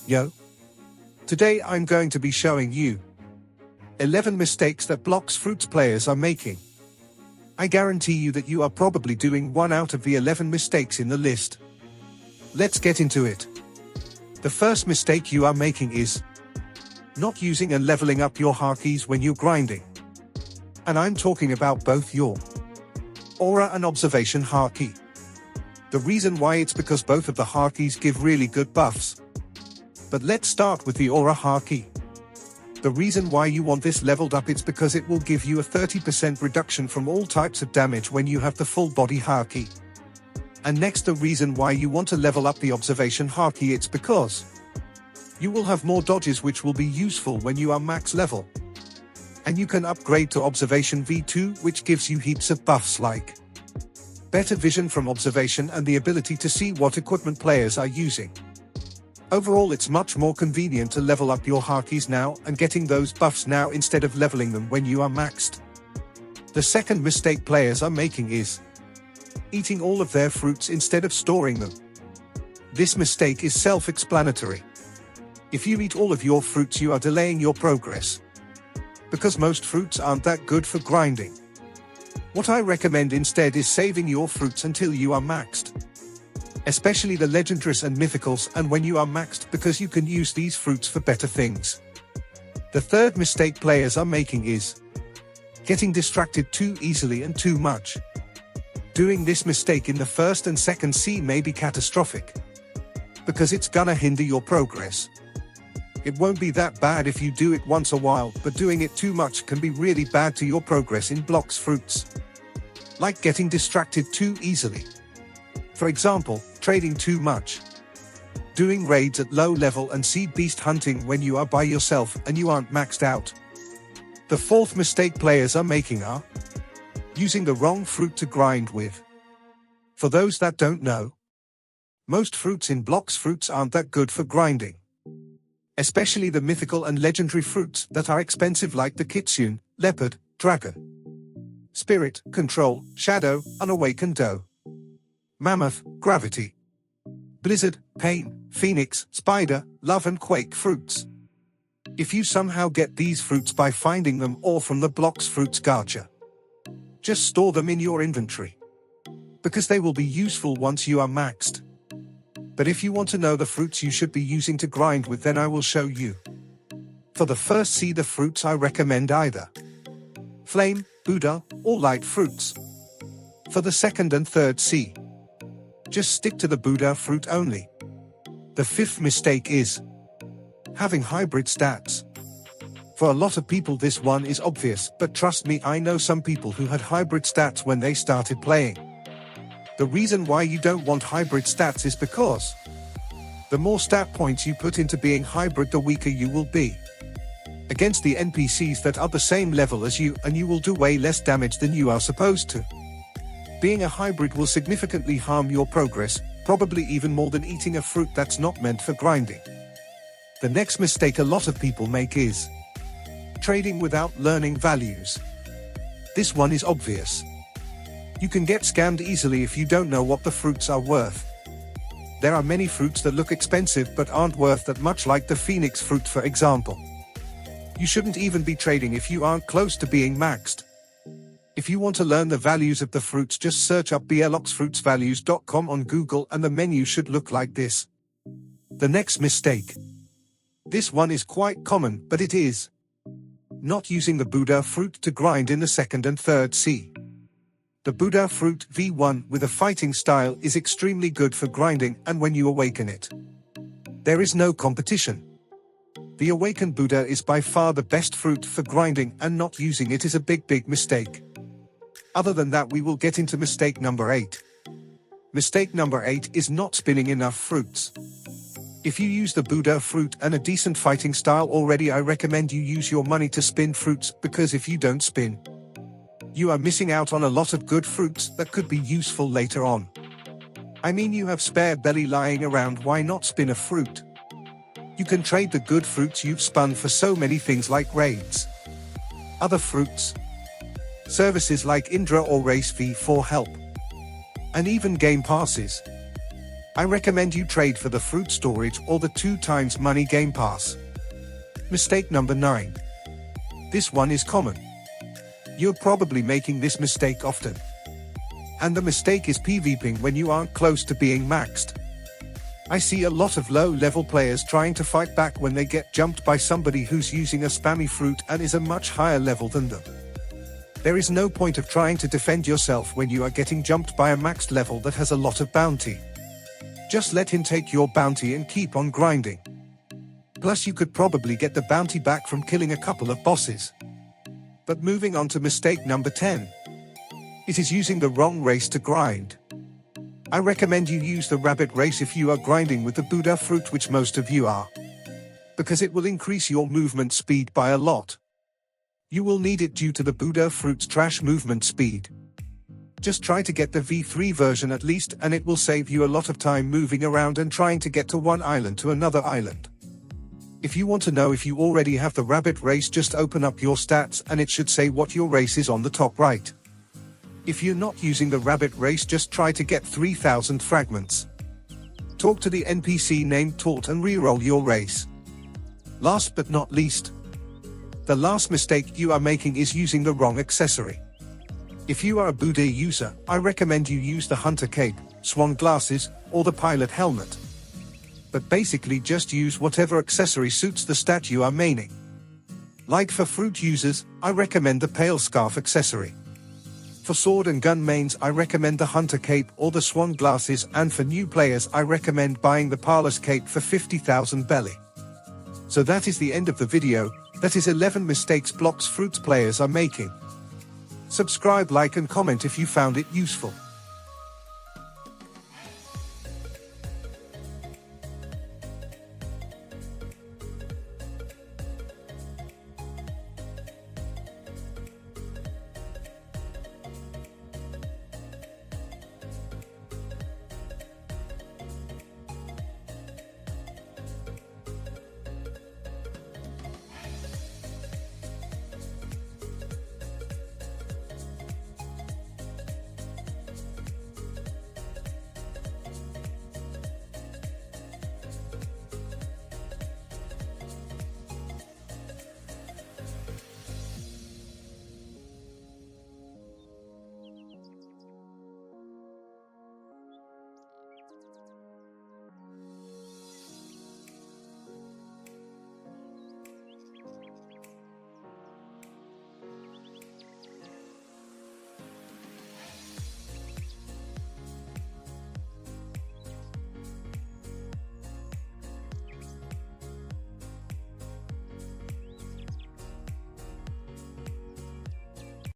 Yo! Today I'm going to be showing you 11 mistakes that Blox Fruits players are making. I guarantee you that you are probably doing one out of the 11 mistakes in the list. Let's get into it. The first mistake you are making is not using and leveling up your Hakis when you're grinding. And I'm talking about both your Aura and Observation Haki. The reason why it's because both of the Hakis give really good buffs. But let's start with the Aura Haki. The reason why you want this leveled up is because it will give you a 30% reduction from all types of damage when you have the full body Haki. And next, the reason why you want to level up the Observation Haki, it's because you will have more dodges which will be useful when you are max level. And you can upgrade to Observation V2, which gives you heaps of buffs like better vision from observation and the ability to see what equipment players are using. Overall, it's much more convenient to level up your Hakis now and getting those buffs now instead of leveling them when you are maxed. The second mistake players are making is eating all of their fruits instead of storing them. This mistake is self-explanatory. If you eat all of your fruits, you are delaying your progress, because most fruits aren't that good for grinding. What I recommend instead is saving your fruits until you are maxed. Especially the legendaries and mythicals, and when you are maxed, because you can use these fruits for better things. The third mistake players are making is getting distracted too easily and too much. Doing this mistake in the first and second C may be catastrophic, because it's gonna hinder your progress. It won't be that bad if you do it once a while, but doing it too much can be really bad to your progress in Blox Fruits. Like getting distracted too easily. For example, trading too much, doing raids at low level, and seed beast hunting when you are by yourself and you aren't maxed out. The fourth mistake players are making are using the wrong fruit to grind with. For those that don't know, most fruits in Blox Fruits aren't that good for grinding. Especially the mythical and legendary fruits that are expensive, like the Kitsune, Leopard, Dragon, Spirit, Control, Shadow, Unawakened Doe, Mammoth, Gravity, Blizzard, Pain, Phoenix, Spider, Love and Quake fruits. If you somehow get these fruits by finding them or from the Blox Fruits gacha, just store them in your inventory, because they will be useful once you are maxed. But if you want to know the fruits you should be using to grind with, then I will show you. For the first C, the fruits I recommend either Flame, Buddha, or Light fruits. For the second and third C, just stick to the Buddha fruit only. The fifth mistake is having hybrid stats. For a lot of people this one is obvious, but trust me, I know some people who had hybrid stats when they started playing. The reason why you don't want hybrid stats is because the more stat points you put into being hybrid, the weaker you will be against the NPCs that are the same level as you, and you will do way less damage than you are supposed to. Being a hybrid will significantly harm your progress, probably even more than eating a fruit that's not meant for grinding. The next mistake a lot of people make is trading without learning values. This one is obvious. You can get scammed easily if you don't know what the fruits are worth. There are many fruits that look expensive but aren't worth that much, like the Phoenix fruit for example. You shouldn't even be trading if you aren't close to being maxed. If you want to learn the values of the fruits, just search up bloxfruitsvalues.com on Google and the menu should look like this. The next mistake. This one is quite common, but it is not using the Buddha fruit to grind in the second and third C. The Buddha fruit V1 with a fighting style is extremely good for grinding, and when you awaken it, there is no competition. The awakened Buddha is by far the best fruit for grinding, and not using it is a big mistake. Other than that, we will get into mistake number 8. Mistake number 8 is not spinning enough fruits. If you use the Buddha fruit and a decent fighting style already, I recommend you use your money to spin fruits, because if you don't spin, you are missing out on a lot of good fruits that could be useful later on. I mean, you have spare belly lying around, why not spin a fruit? You can trade the good fruits you've spun for so many things like raids, other fruits, services like Indra or Race V4 help, and even game passes. I recommend you trade for the fruit storage or the 2 times money game pass. Mistake number 9. This one is common. You're probably making this mistake often. And the mistake is PvPing when you aren't close to being maxed. I see a lot of low-level players trying to fight back when they get jumped by somebody who's using a spammy fruit and is a much higher level than them. There is no point of trying to defend yourself when you are getting jumped by a maxed level that has a lot of bounty. Just let him take your bounty and keep on grinding. Plus you could probably get the bounty back from killing a couple of bosses. But moving on to mistake number 10. It is using the wrong race to grind. I recommend you use the rabbit race if you are grinding with the Buddha fruit, which most of you are, because it will increase your movement speed by a lot. You will need it due to the Buddha fruit's trash movement speed. Just try to get the V3 version at least, and it will save you a lot of time moving around and trying to get to one island to another island. If you want to know if you already have the rabbit race, just open up your stats and it should say what your race is on the top right. If you're not using the rabbit race, just try to get 3000 fragments. Talk to the NPC named Tort and reroll your race. Last but not least, the last mistake you are making is using the wrong accessory. If you are a Buddha user, I recommend you use the hunter cape, swan glasses, or the pilot helmet. But basically just use whatever accessory suits the stat you are maining. Like for fruit users, I recommend the pale scarf accessory. For sword and gun mains, I recommend the hunter cape or the swan glasses, and for new players I recommend buying the parlous cape for 50,000 belly. So that is the end of the video. That is 11 mistakes Blox fruits players are making. Subscribe, like and comment if you found it useful.